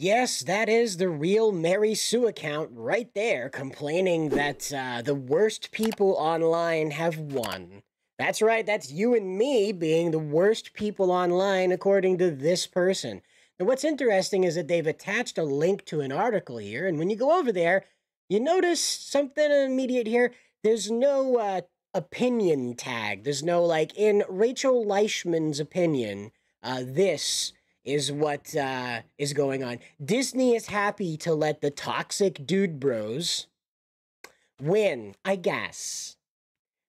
Yes, that is the real Mary Sue account right there, complaining that the worst people online have won. That's right, that's you and me being the worst people online according to this person. Now, what's interesting is that they've attached a link to an article here, and when you go over there, you notice something immediate here. There's no opinion tag. There's no, like, in Rachel Leishman's opinion, this is what is going on. Disney is happy to let the toxic dude bros win, I guess.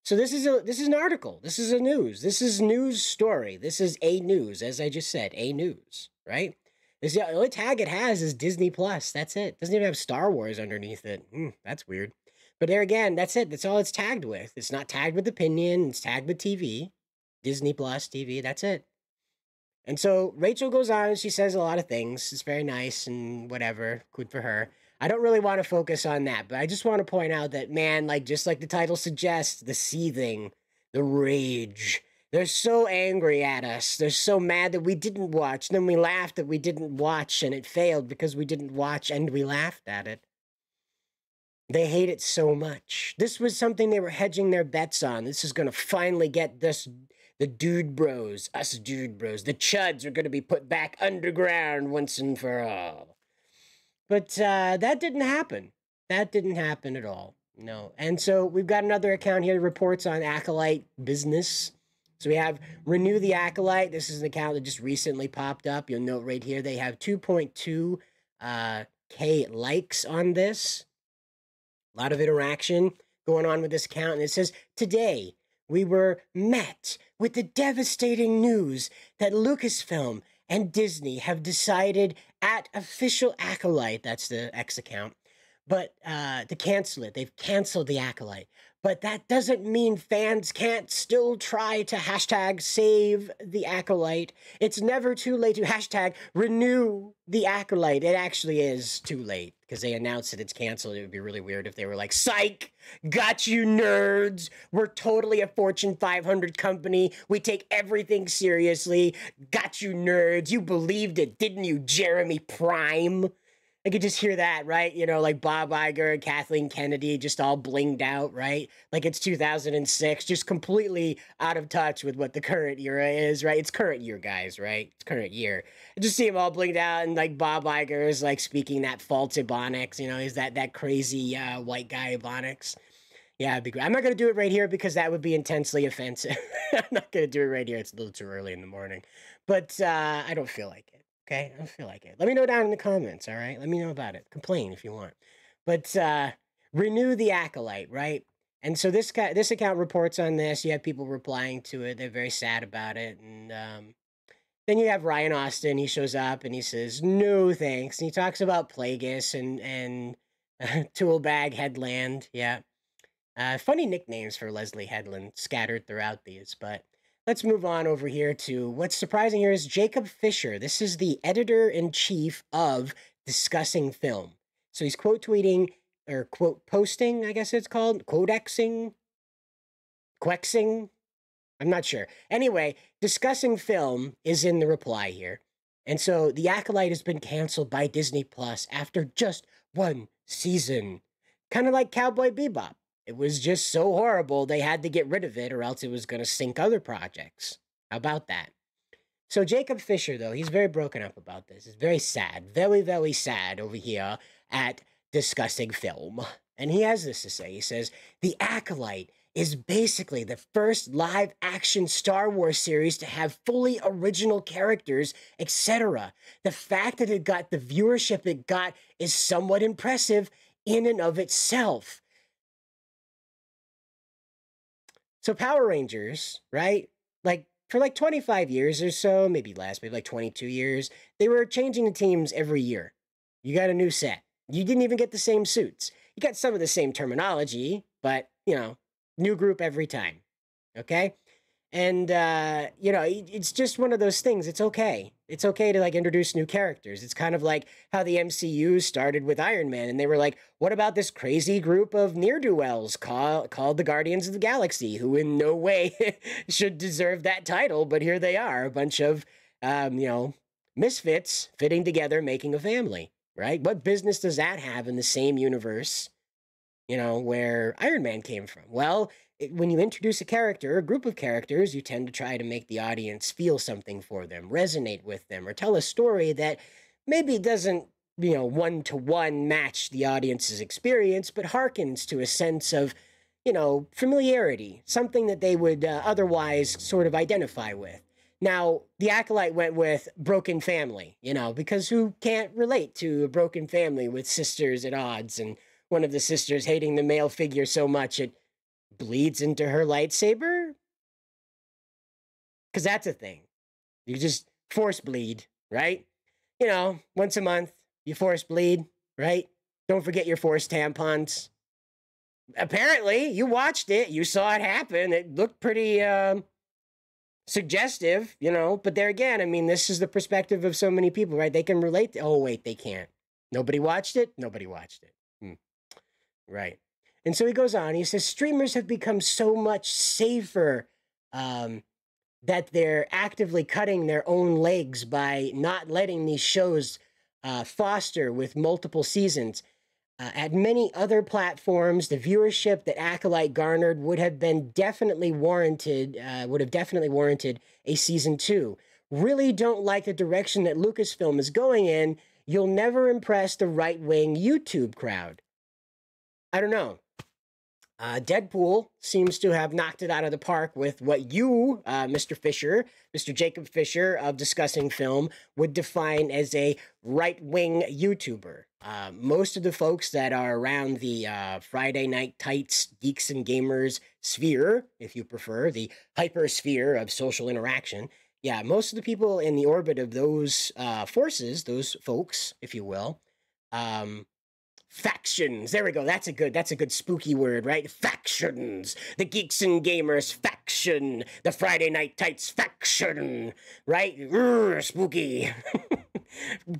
So this is an article. This is a news. This is news story. This is a news, as I just said, a news, right? The only tag it has is Disney Plus. That's it. Doesn't even have Star Wars underneath it. That's weird. But there again, that's it. That's all it's tagged with. It's not tagged with opinion. It's tagged with TV. Disney Plus TV. That's it. And so Rachel goes on and she says a lot of things. It's very nice and whatever. Good for her. I don't really want to focus on that, but I just want to point out that, man, like, just like the title suggests, the seething, the rage. They're so angry at us. They're so mad that we didn't watch. Then we laughed that we didn't watch and it failed because we didn't watch and we laughed at it. They hate it so much. This was something they were hedging their bets on. This is going to finally get this, the dude bros, us dude bros, the chuds are going to be put back underground once and for all. But that didn't happen. That didn't happen at all. No. And so we've got another account here that reports on Acolyte business. So we have Renew the Acolyte. This is an account that just recently popped up. You'll note right here they have 2.2 K likes on this. A lot of interaction going on with this account. And it says, today we were met with the devastating news that Lucasfilm and Disney have decided at Official Acolyte, that's the X account, but to cancel it. They've canceled the Acolyte. But that doesn't mean fans can't still try to hashtag save the Acolyte. It's never too late to hashtag renew the Acolyte. It actually is too late because they announced that it's canceled. It would be really weird if they were like, psych, got you nerds. We're totally a Fortune 500 company. We take everything seriously. Got you nerds. You believed it, didn't you, Jeremy Prime? I could just hear that, right? You know, like Bob Iger and Kathleen Kennedy just all blinged out, right? Like it's 2006, just completely out of touch with what the current era is, right? It's current year, guys, right? It's current year. I just see them all blinged out, and like Bob Iger is like speaking that false Ebonics, you know, is that crazy white guy Ebonics. Yeah, it'd be great. I'm not going to do it right here because that would be intensely offensive. I'm not going to do it right here. It's a little too early in the morning. But I don't feel like it. Okay, I don't feel like it. Let me know down in the comments, all right? Let me know about it. Complain if you want. But renew the Acolyte, right? And so this account reports on this. You have people replying to it. They're very sad about it. And then you have Ryan Austin. He shows up and he says, no thanks. And he talks about Plagueis and Toolbag Headland. Yeah. Funny nicknames for Leslie Headland scattered throughout these, but let's move on over here to what's surprising here is Jacob Fisher. This is the editor-in-chief of Discussing Film. So he's quote tweeting, or quote posting, I guess it's called, quexing. I'm not sure. Anyway, Discussing Film is in the reply here. And so The Acolyte has been canceled by Disney Plus after just one season. Kind of like Cowboy Bebop. It was just so horrible, they had to get rid of it or else it was going to sink other projects. How about that? So Jacob Fisher, though, he's very broken up about this. It's very sad, very, very sad over here at Discussing Film. And he has this to say. He says, The Acolyte is basically the first live-action Star Wars series to have fully original characters, etc. The fact that it got the viewership it got is somewhat impressive in and of itself. So Power Rangers, right? Like for like 25 years or so, maybe less, maybe like 22 years, they were changing the teams every year. You got a new set. You didn't even get the same suits. You got some of the same terminology, but, you know, new group every time. Okay? And, you know, it's just one of those things. It's okay. It's okay to, like, introduce new characters. It's kind of like how the MCU started with Iron Man. And they were like, what about this crazy group of ne'er-do-wells called the Guardians of the Galaxy, who in no way should deserve that title, but here they are, a bunch of, you know, misfits fitting together, making a family, right? What business does that have in the same universe, where Iron Man came from? Well, when you introduce a character, a group of characters, you tend to try to make the audience feel something for them, resonate with them, or tell a story that maybe doesn't, one-to-one match the audience's experience, but harkens to a sense of, familiarity, something that they would otherwise sort of identify with. Now, The Acolyte went with broken family, because who can't relate to a broken family with sisters at odds and one of the sisters hating the male figure so much it bleeds into her lightsaber? Because that's a thing. You just force bleed, right? Once a month, you force bleed, right? Don't forget your force tampons. Apparently, you watched it. You saw it happen. It looked pretty suggestive, But there again, I mean, this is the perspective of so many people, right? They can relate. Oh, wait, they can't. Nobody watched it? Nobody watched it. Right. And so he goes on. He says, streamers have become so much safer that they're actively cutting their own legs by not letting these shows foster with multiple seasons. At many other platforms, the viewership that Acolyte garnered would have definitely warranted a season 2. Really don't like the direction that Lucasfilm is going in. You'll never impress the right-wing YouTube crowd. I don't know. Deadpool seems to have knocked it out of the park with what you, Mr. Fisher, Mr. Jacob Fisher of Discussing Film, would define as a right-wing YouTuber. Most of the folks that are around the Friday Night Tights, Geeks and Gamers sphere, if you prefer, the hypersphere of social interaction, most of the people in the orbit of those forces, those folks, if you will, factions. There we go. That's a good spooky word, right? Factions. The Geeks and Gamers faction. The Friday Night Tights faction. Right? Spooky.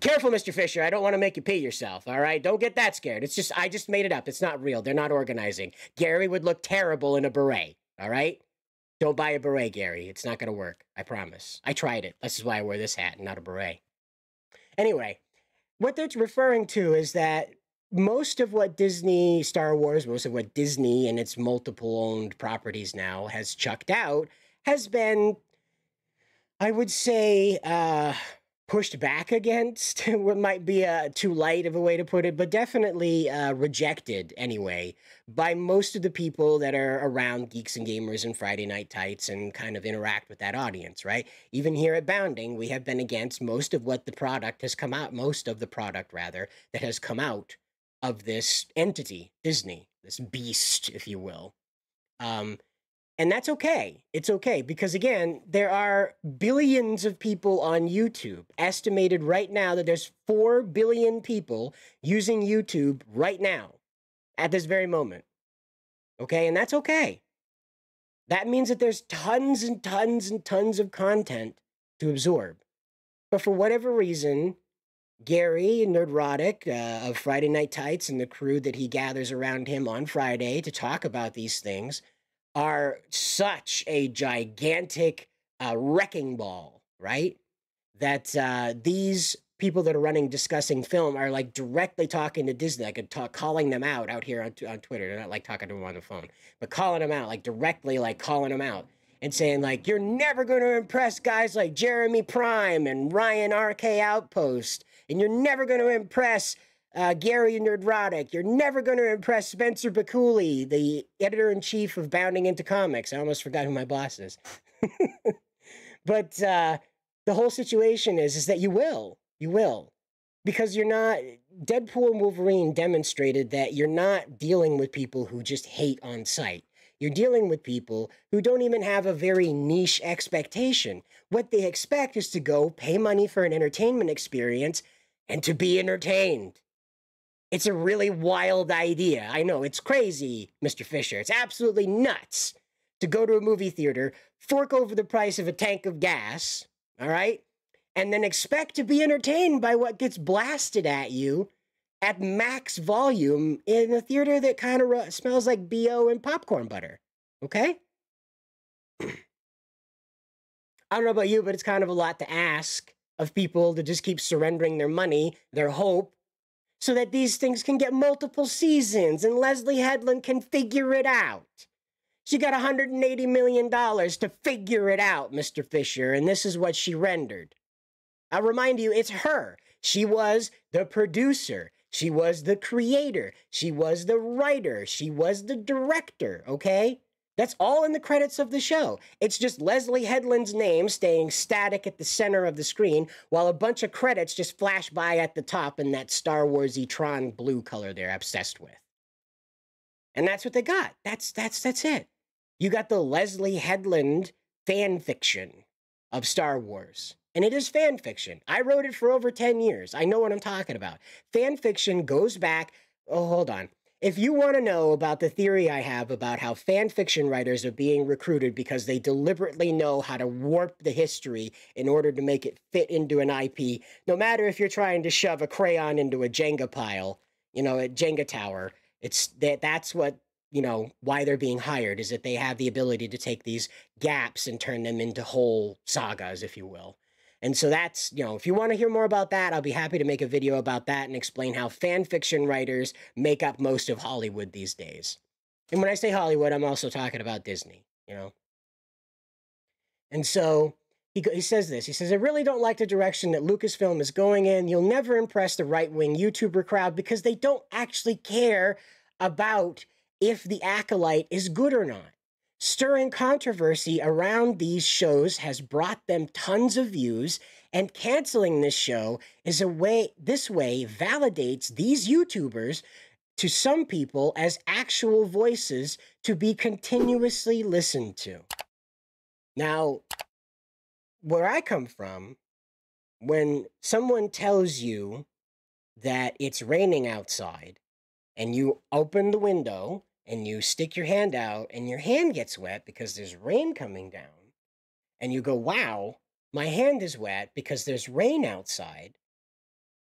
Careful, Mr. Fisher. I don't want to make you pee yourself, all right? Don't get that scared. I just made it up. It's not real. They're not organizing. Gary would look terrible in a beret, all right? Don't buy a beret, Gary. It's not going to work. I promise. I tried it. This is why I wear this hat and not a beret. Anyway, what they're referring to is that most of what Disney, Star Wars, most of what Disney and its multiple owned properties now has chucked out has been, I would say, pushed back against. What might be too light of a way to put it, but definitely rejected anyway by most of the people that are around Geeks and Gamers and Friday Night Tights and kind of interact with that audience, right? Even here at Bounding, we have been against most of the product that has come out of this entity, Disney, this beast, if you will. And that's okay. It's okay because, again, there are billions of people on YouTube. Estimated right now that there's 4 billion people using YouTube right now, at this very moment. Okay? And that's okay. That means that there's tons and tons and tons of content to absorb. But for whatever reason, Gary Nerdrotic of Friday Night Tights and the crew that he gathers around him on Friday to talk about these things are such a gigantic wrecking ball, right? That these people that are running Discussing Film are like directly talking to Disney, like calling them out here on Twitter. They're not like talking to them on the phone, but calling them out, like directly like calling them out and saying like, you're never going to impress guys like Jeremy Prime and Ryan RK Outpost. And you're never going to impress Gary Nerdrotic. You're never going to impress Spencer Bakuli, the editor-in-chief of Bounding Into Comics. I almost forgot who my boss is. But the whole situation is that you will. You will. Because you're not... Deadpool and Wolverine demonstrated that you're not dealing with people who just hate on sight. You're dealing with people who don't even have a very niche expectation. What they expect is to go pay money for an entertainment experience and to be entertained. It's a really wild idea. I know, it's crazy, Mr. Fisher. It's absolutely nuts to go to a movie theater, fork over the price of a tank of gas, all right? And then expect to be entertained by what gets blasted at you at max volume in a theater that kind of smells like BO and popcorn butter, okay? I don't know about you, but it's kind of a lot to ask of people to just keep surrendering their money, their hope, so that these things can get multiple seasons and Leslie Headland can figure it out. She got $180 million to figure it out, Mr. Fisher, and this is what she rendered. I'll remind you, it's her. She was the producer. She was the creator. She was the writer. She was the director, okay? That's all in the credits of the show. It's just Leslie Headland's name staying static at the center of the screen while a bunch of credits just flash by at the top in that Star Wars-y Tron blue color they're obsessed with. And that's what they got. That's it. You got the Leslie Headland fan fiction of Star Wars. And it is fan fiction. I wrote it for over 10 years. I know what I'm talking about. Fan fiction goes back... Oh, hold on. If you want to know about the theory I have about how fan fiction writers are being recruited because they deliberately know how to warp the history in order to make it fit into an IP, no matter if you're trying to shove a crayon into a Jenga pile, you know, a Jenga tower, that's what, you know, why they're being hired, is that they have the ability to take these gaps and turn them into whole sagas, if you will. And so that's, you know, if you want to hear more about that, I'll be happy to make a video about that and explain how fan fiction writers make up most of Hollywood these days. And when I say Hollywood, I'm also talking about Disney, you know. And so he says this. He says, I really don't like the direction that Lucasfilm is going in. You'll never impress the right-wing YouTuber crowd because they don't actually care about if the Acolyte is good or not. Stirring controversy around these shows has brought them tons of views, and canceling this show is this way validates these YouTubers to some people as actual voices to be continuously listened to. Now, where I come from, when someone tells you that it's raining outside and you open the window and you stick your hand out and your hand gets wet because there's rain coming down, and you go, wow, my hand is wet because there's rain outside,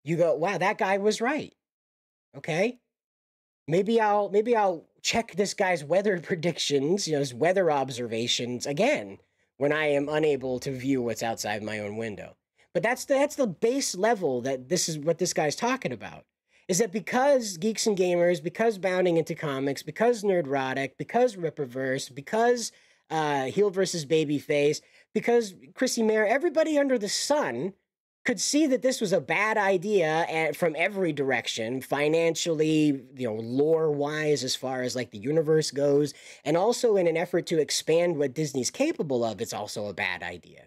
you go, wow, that guy was right. Okay? Maybe I'll check this guy's weather predictions, you know, his weather observations again when I am unable to view what's outside my own window. But that's the base level that this is what this guy's talking about. Is that because Geeks and Gamers, because Bounding into Comics, because Nerdrotic, because Ripperverse, because Heel versus Babyface, because Chrissy Mayer, everybody under the sun could see that this was a bad idea from every direction, financially, you know, lore-wise, as far as like the universe goes, and also in an effort to expand what Disney's capable of, it's also a bad idea.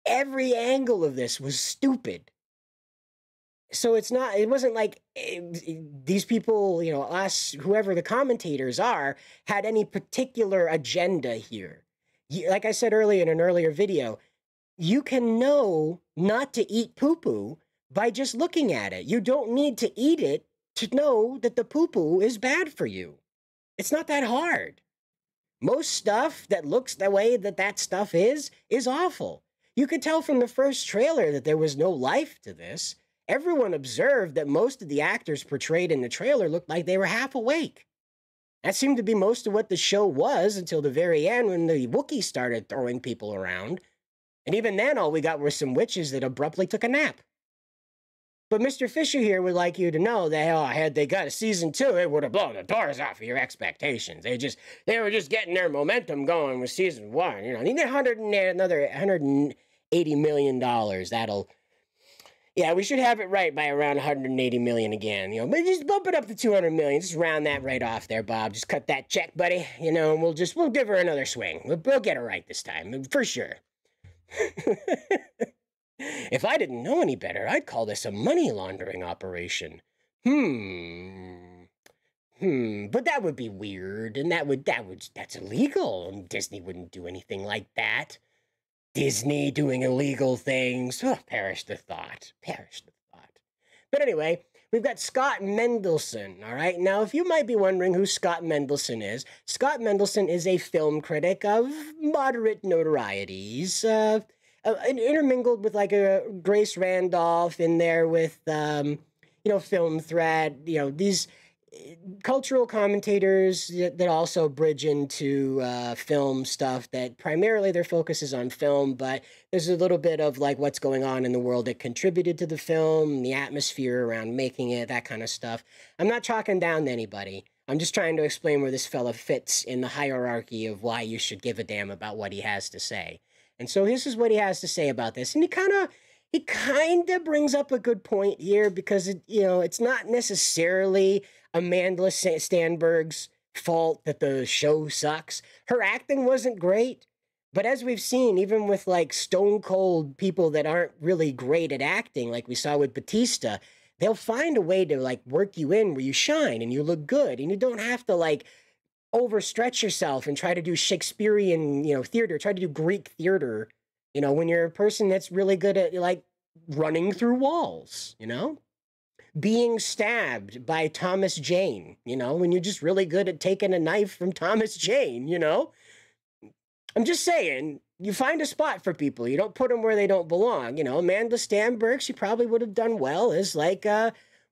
Every angle of this was stupid. So it wasn't like these people, you know, us, whoever the commentators are, had any particular agenda here. Like I said earlier in an earlier video, you can know not to eat poo-poo by just looking at it. You don't need to eat it to know that the poo-poo is bad for you. It's not that hard. Most stuff that looks the way that stuff is awful. You could tell from the first trailer that there was no life to this. Everyone observed that most of the actors portrayed in the trailer looked like they were half awake. That seemed to be most of what the show was until the very end when the Wookiees started throwing people around. And even then, all we got were some witches that abruptly took a nap. But Mr. Fisher here would like you to know that, oh, had they got a season 2, it would have blown the doors off of your expectations. They were just getting their momentum going with season 1. You know, they need another $180 million. That'll... Yeah, we should have it right by around 180 million again, you know, but just bump it up to 200 million. Just round that right off there, Bob. Just cut that check, buddy, you know, and we'll give her another swing. We'll get it right this time, for sure. If I didn't know any better, I'd call this a money laundering operation. But that would be weird, and that's illegal, and Disney wouldn't do anything like that. Disney doing illegal things. Oh, perish the thought. Perish the thought. But anyway, we've got Scott Mendelson, all right? Now, if you might be wondering who Scott Mendelson is, Scott Mendelson is a film critic of moderate notoriety. He's intermingled with like a Grace Randolph in there with, you know, Film Thread. You know, cultural commentators that also bridge into film stuff that primarily their focus is on film, but there's a little bit of like what's going on in the world that contributed to the film, the atmosphere around making it, that kind of stuff. I'm not chalking down to anybody. I'm just trying to explain where this fella fits in the hierarchy of why you should give a damn about what he has to say. And so this is what he has to say about this. And he kind of brings up a good point here because it's not necessarily Amanda Stanberg's fault that the show sucks. Her acting wasn't great, but as we've seen, even with like stone cold people that aren't really great at acting, like we saw with Batista, they'll find a way to like work you in where you shine and you look good, and you don't have to like overstretch yourself and try to do Shakespearean, theater, try to do Greek theater, when you're a person that's really good at like running through walls, being stabbed by Thomas Jane, when you're just really good at taking a knife from Thomas Jane, I'm just saying, you find a spot for people. You don't put them where they don't belong. Amanda Stanberg, she probably would have done well as like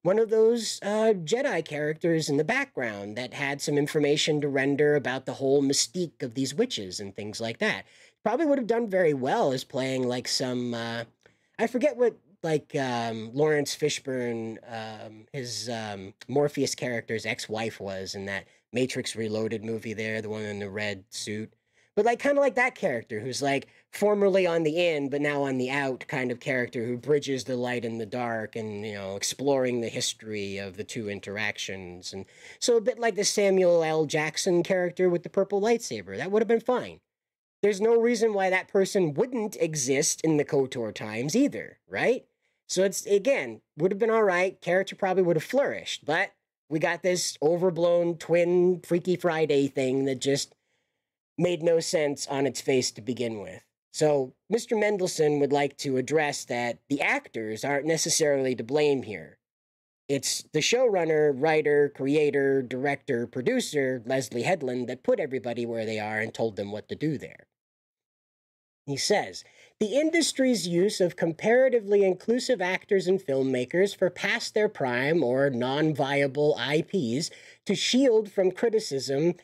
one of those Jedi characters in the background that had some information to render about the whole mystique of these witches and things like that. Probably would have done very well as playing like some, I forget what like Lawrence Fishburne, his Morpheus character's ex-wife was in that Matrix Reloaded movie there, the one in the red suit. But like kind of like that character who's like formerly on the in but now on the out kind of character who bridges the light and the dark and exploring the history of the two interactions. And so a bit like the Samuel L. Jackson character with the purple lightsaber. That would have been fine. There's no reason why that person wouldn't exist in the KOTOR times either, right? So it's, again, would have been all right. Character probably would have flourished, but we got this overblown twin Freaky Friday thing that just made no sense on its face to begin with. So Mr. Mendelsohn would like to address that the actors aren't necessarily to blame here. It's the showrunner, writer, creator, director, producer, Leslie Headland, that put everybody where they are and told them what to do there. He says, the industry's use of comparatively inclusive actors and filmmakers for past their prime or non-viable IPs to shield from criticism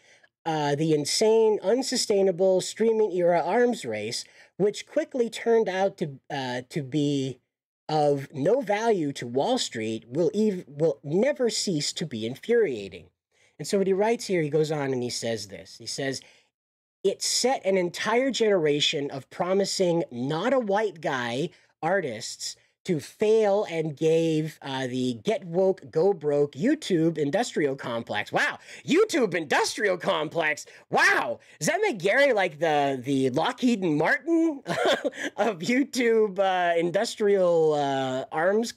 the insane, unsustainable streaming era arms race, which quickly turned out to be of no value to Wall Street, will never cease to be infuriating. And so what he writes here, he goes on and he says this. He says, it set an entire generation of promising, not a white guy artists to fail and gave the Get Woke, Go Broke YouTube industrial complex. Wow, YouTube industrial complex. Wow, does that make Gary like the Lockheed and Martin of YouTube industrial arms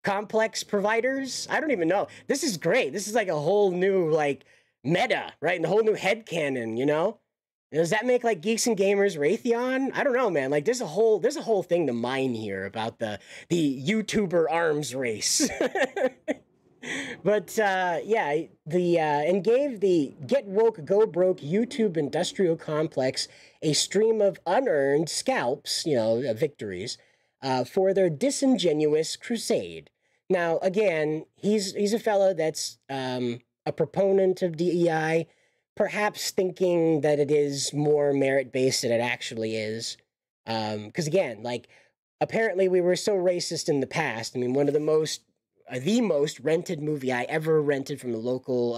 complex providers? I don't even know. This is great. This is like a whole new like meta, right? And the whole new headcanon, Does that make like Geeks and Gamers Raytheon? I don't know, man. Like there's a whole thing to mine here about the YouTuber arms race. But yeah, and gave the Get Woke Go Broke YouTube industrial complex a stream of unearned scalps, victories, for their disingenuous crusade. Now, again, he's a fellow that's a proponent of DEI, perhaps thinking that it is more merit-based than it actually is. Because again, like, apparently we were so racist in the past. I mean, one of the most rented movie I ever rented from the local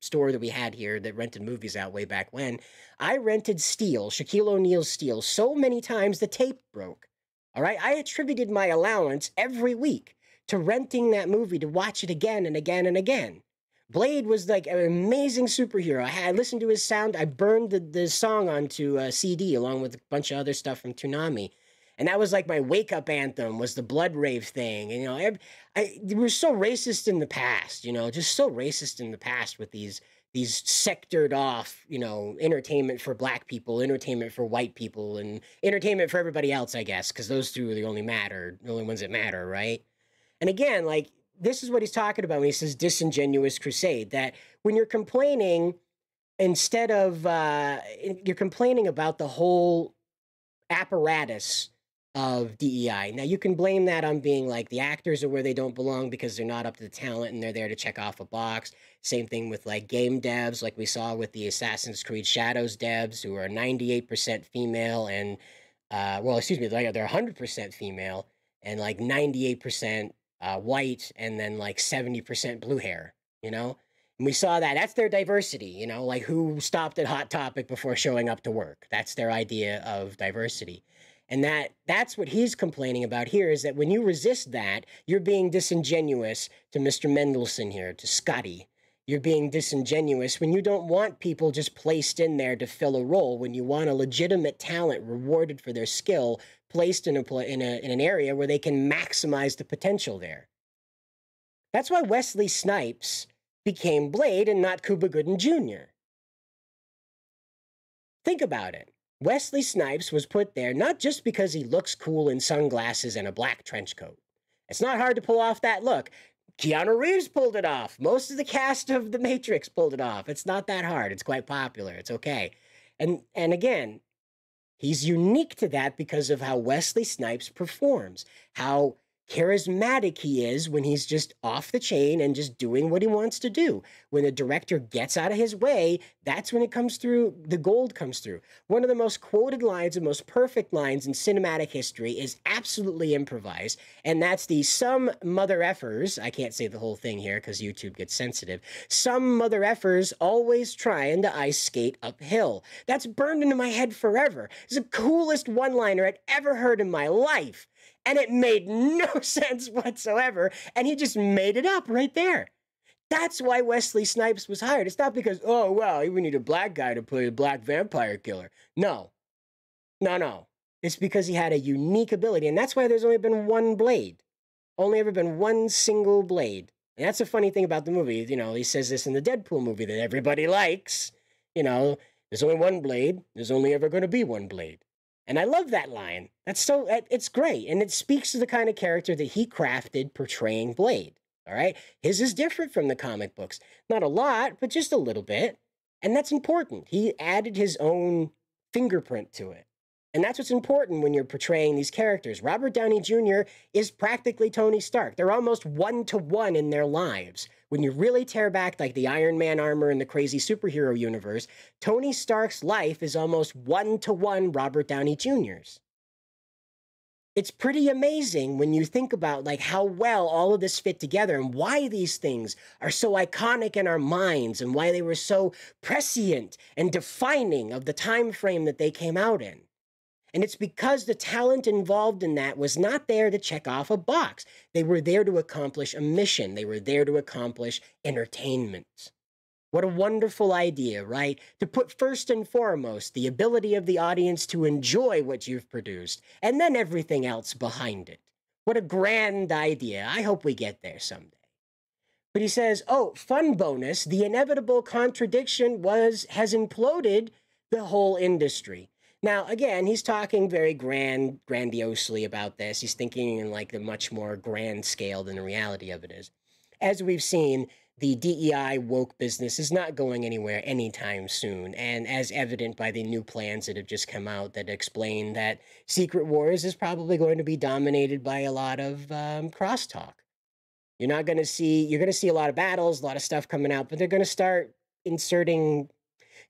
store that we had here that rented movies out way back when. I rented Steel, Shaquille O'Neal's Steel, so many times the tape broke. All right? I attributed my allowance every week to renting that movie to watch it again and again and again. Blade was like an amazing superhero. I listened to his sound. I burned the song onto a CD along with a bunch of other stuff from Toonami. And that was like my wake-up anthem, was the Blood Rave thing. And, we were so racist in the past, just so racist in the past with these sectored off, entertainment for black people, entertainment for white people, and entertainment for everybody else, I guess, because those two are the only ones that matter, right? And again, like, this is what he's talking about when he says disingenuous crusade, that when you're complaining, instead of, you're complaining about the whole apparatus of DEI. Now, you can blame that on being like the actors are where they don't belong because they're not up to the talent and they're there to check off a box. Same thing with like game devs, like we saw with the Assassin's Creed Shadows devs, who are 98% female and, well, excuse me, they're 100% female and like 98% white and then like 70% blue hair, you know? And we saw that. That's their diversity, you know, like who stopped at Hot Topic before showing up to work. That's their idea of diversity. And that's what he's complaining about here, is that when you resist that, you're being disingenuous to Mr. Mendelsohn here, to Scotty. You're being disingenuous when you don't want people just placed in there to fill a role, when you want a legitimate talent rewarded for their skill placed in an area where they can maximize the potential there. That's why Wesley Snipes became Blade and not Cuba Gooding Jr. Think about it. Wesley Snipes was put there not just because he looks cool in sunglasses and a black trench coat. It's not hard to pull off that look. Keanu Reeves pulled it off. Most of the cast of The Matrix pulled it off. It's not that hard. It's quite popular. It's okay. And again, he's unique to that because of how Wesley Snipes performs, how charismatic he is when he's just off the chain and just doing what he wants to do. When the director gets out of his way, that's when it comes through, the gold comes through. One of the most quoted lines and most perfect lines in cinematic history is absolutely improvised, and that's the "some mother effers," I can't say the whole thing here because YouTube gets sensitive, "some mother effers always trying to ice skate uphill." That's burned into my head forever. It's the coolest one-liner I'd ever heard in my life. And it made no sense whatsoever, and he just made it up right there. That's why Wesley Snipes was hired. It's not because, oh, well, we need a black guy to play a black vampire killer. No. No. It's because he had a unique ability, and that's why there's only been one Blade. Only ever been one single Blade. And that's a funny thing about the movie. You know, he says this in the Deadpool movie that everybody likes. You know, there's only one Blade. There's only ever going to be one Blade. And I love that line. It's great. And it speaks to the kind of character that he crafted portraying Blade. All right. His is different from the comic books. Not a lot, but just a little bit. And that's important. He added his own fingerprint to it. And that's what's important when you're portraying these characters. Robert Downey Jr. is practically Tony Stark. They're almost one-to-one in their lives. When you really tear back like the Iron Man armor in the crazy superhero universe, Tony Stark's life is almost one-to-one Robert Downey Jr.'s. It's pretty amazing when you think about like how well all of this fit together and why these things are so iconic in our minds and why they were so prescient and defining of the time frame that they came out in. And it's because the talent involved in that was not there to check off a box. They were there to accomplish a mission. They were there to accomplish entertainment. What a wonderful idea, right? To put first and foremost the ability of the audience to enjoy what you've produced, and then everything else behind it. What a grand idea. I hope we get there someday. But he says, oh, fun bonus, the inevitable contradiction has imploded the whole industry. Now, again, he's talking very grandiosely about this. He's thinking in like the much more grand scale than the reality of it is. As we've seen, the DEI woke business is not going anywhere anytime soon, and as evident by the new plans that have just come out that explain that Secret Wars is probably going to be dominated by a lot of crosstalk. You're going to see a lot of battles, a lot of stuff coming out, but they're going to start inserting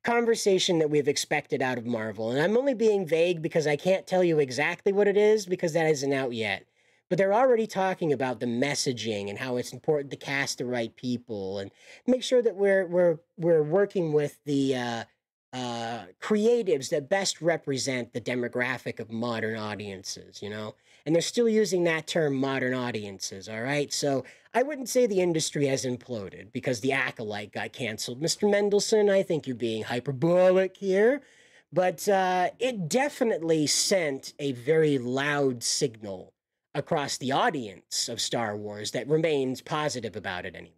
conversation that we've expected out of Marvel. And I'm only being vague because I can't tell you exactly what it is because that isn't out yet. But they're already talking about the messaging and how it's important to cast the right people and make sure that we're working with the creatives that best represent the demographic of modern audiences, you know? And they're still using that term, modern audiences, all right? So I wouldn't say the industry has imploded because The Acolyte got canceled. Mr. Mendelsohn, I think you're being hyperbolic here. But it definitely sent a very loud signal across the audience of Star Wars that remains positive about it anyway.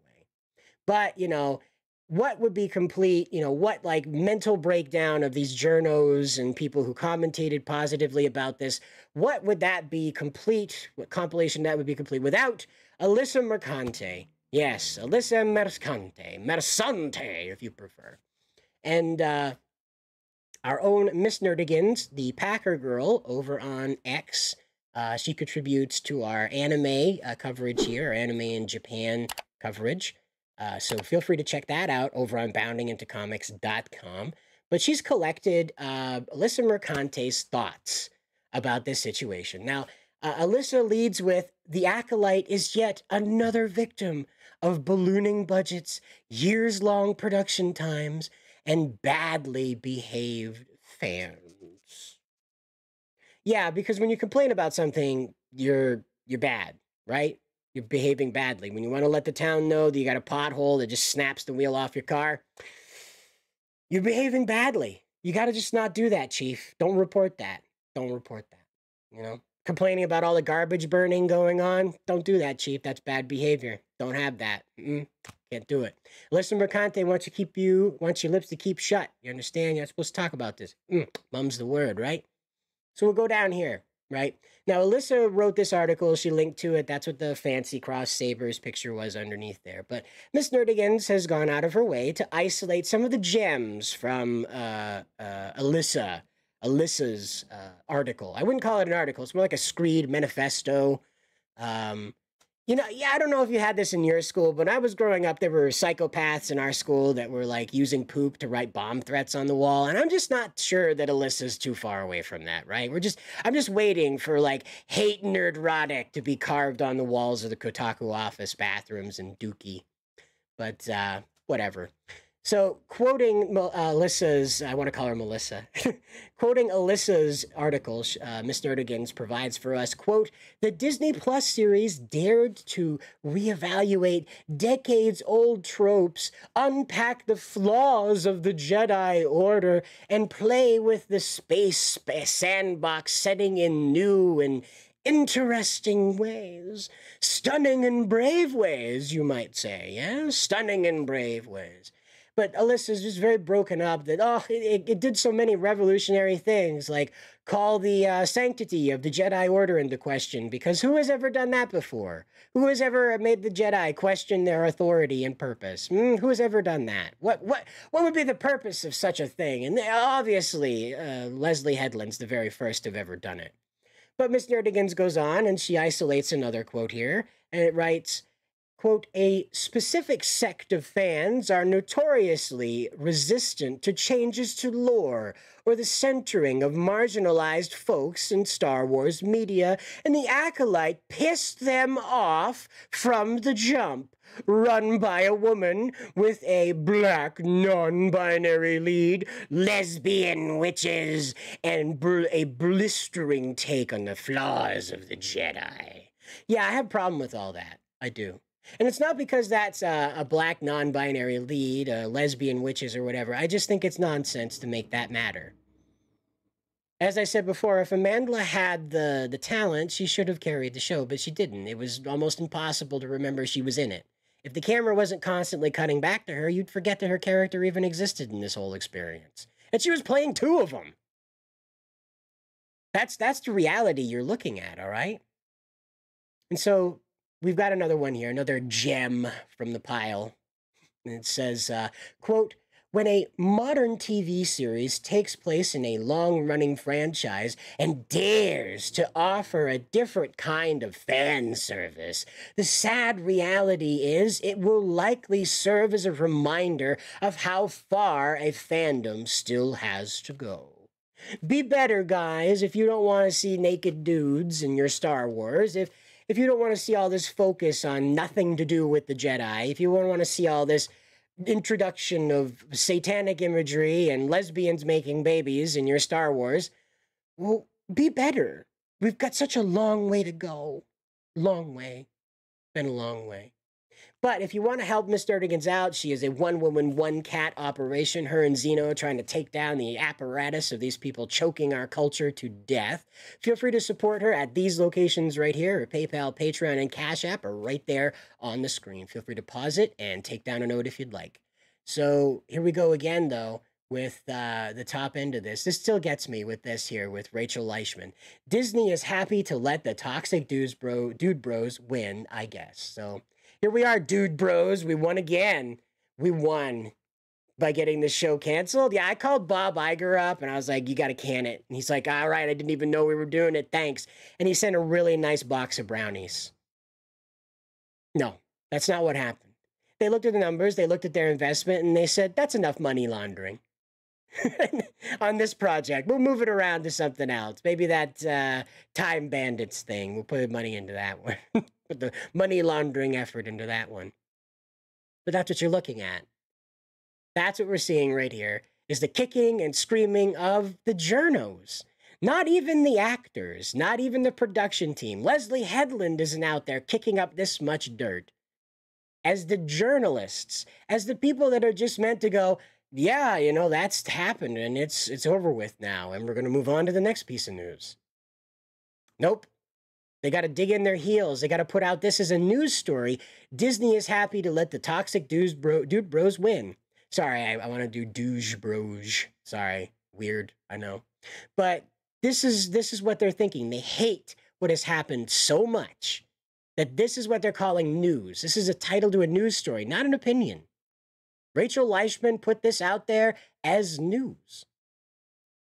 But, you know, what would be complete, you know, what like mental breakdown of these journos and people who commentated positively about this, what would that be complete, what compilation that would be complete without Alyssa Mercante? Yes, Alyssa Mercante, if you prefer. And our own Miss Nerdigans, the Packer girl over on X, She contributes to our anime coverage here, our anime in Japan coverage. So feel free to check that out over on boundingintocomics.com. But she's collected Alyssa Mercante's thoughts about this situation. Now, Alyssa leads with, "The Acolyte is yet another victim of ballooning budgets, years-long production times, and badly behaved fans." Yeah, because when you complain about something, you're bad, right? You're behaving badly. When you want to let the town know that you got a pothole that just snaps the wheel off your car, you're behaving badly. You got to just not do that, Chief. Don't report that. Don't report that. You know, complaining about all the garbage burning going on. Don't do that, Chief. That's bad behavior. Don't have that. Can't do it. Alyssa Mercante wants your lips to keep shut. You understand? You're not supposed to talk about this. Mum's the word, right? So we'll go down here, right? Now, Alyssa wrote this article. She linked to it. That's what the fancy cross sabers picture was underneath there. But Miss Nerdigans has gone out of her way to isolate some of the gems from Alyssa's article. I wouldn't call it an article. It's more like a screed manifesto. I don't know if you had this in your school, but when I was growing up, there were psychopaths in our school that were like using poop to write bomb threats on the wall. And I'm just not sure that Alyssa's too far away from that, right? I'm just waiting for like hate nerdrotic to be carved on the walls of the Kotaku office bathrooms in Dookie. But whatever. So, quoting Alyssa's, I want to call her Melissa, quoting Alyssa's article, Miss Nerdigans provides for us, quote, "The Disney Plus series dared to reevaluate decades-old tropes, unpack the flaws of the Jedi Order, and play with the space sandbox setting in new and interesting ways. Stunning and brave ways, you might say, yeah? Stunning and brave ways." But Alyssa's just very broken up that, it did so many revolutionary things, like call the sanctity of the Jedi Order into question, because who has ever done that before? Who has ever made the Jedi question their authority and purpose? Who has ever done that? What would be the purpose of such a thing? And obviously, Leslie Headland's the very first to have ever done it. But Miss Nerdigans goes on, and she isolates another quote here, and it writes, quote, "A specific sect of fans are notoriously resistant to changes to lore or the centering of marginalized folks in Star Wars media, and the Acolyte pissed them off from the jump. Run by a woman with a black non-binary lead, lesbian witches, and a blistering take on the flaws of the Jedi." Yeah, I have a problem with all that. I do. And it's not because that's a black non-binary lead, lesbian witches or whatever. I just think it's nonsense to make that matter. As I said before, if Amandla had the talent, she should have carried the show, but she didn't. It was almost impossible to remember she was in it. If the camera wasn't constantly cutting back to her, you'd forget that her character even existed in this whole experience. And she was playing two of them. That's the reality you're looking at, all right? And so we've got another one here, another gem from the pile. And it says, quote, "When a modern TV series takes place in a long-running franchise and dares to offer a different kind of fan service, the sad reality is it will likely serve as a reminder of how far a fandom still has to go. Be better, guys, if you don't want to see naked dudes in your Star Wars, if you don't want to see all this focus on nothing to do with the Jedi, if you don't want to see all this introduction of satanic imagery and lesbians making babies in your Star Wars, well, be better. We've got such a long way to go. Long way. Been a long way. But if you want to help Miss Nerdigans out, she is a one-woman, one-cat operation, her and Xeno trying to take down the apparatus of these people choking our culture to death. Feel free to support her at these locations right here. Her PayPal, Patreon, and Cash App are right there on the screen. Feel free to pause it and take down a note if you'd like. So here we go again, though, with the top end of this. This still gets me with this here, with Rachel Leichman. Disney is happy to let the toxic dude bros win, I guess. So here we are, dude bros. We won again. We won. by getting the show canceled. Yeah, I called Bob Iger up and I was like, you got to can it. And he's like, all right, I didn't even know we were doing it. Thanks. And he sent a really nice box of brownies. No, that's not what happened. They looked at the numbers, they looked at their investment, and they said, that's enough money laundering on this project. We'll move it around to something else. Maybe that Time Bandits thing. We'll put money into that one. Put the money laundering effort into that one. But that's what you're looking at. That's what we're seeing right here, is the kicking and screaming of the journos. Not even the actors, not even the production team. Leslie Headland isn't out there kicking up this much dirt. As the journalists, as the people that are just meant to go, yeah, you know, that's happened and it's over with now, and we're going to move on to the next piece of news. Nope. They got to dig in their heels. They got to put out this as a news story. Disney is happy to let the toxic dude bros win. Sorry, I want to do douche bros. Sorry, weird, I know. But this is what they're thinking. They hate what has happened so much that this is what they're calling news. This is a title to a news story, not an opinion. Rachel Leishman put this out there as news.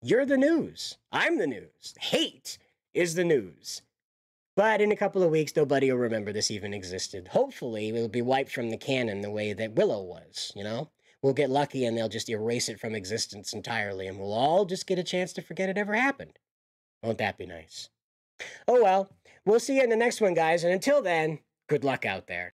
You're the news. I'm the news. Hate is the news. But in a couple of weeks, nobody will remember this even existed. Hopefully, it'll be wiped from the canon the way that Willow was, you know? We'll get lucky and they'll just erase it from existence entirely, and we'll all just get a chance to forget it ever happened. Won't that be nice? Oh well, we'll see you in the next one, guys, and until then, good luck out there.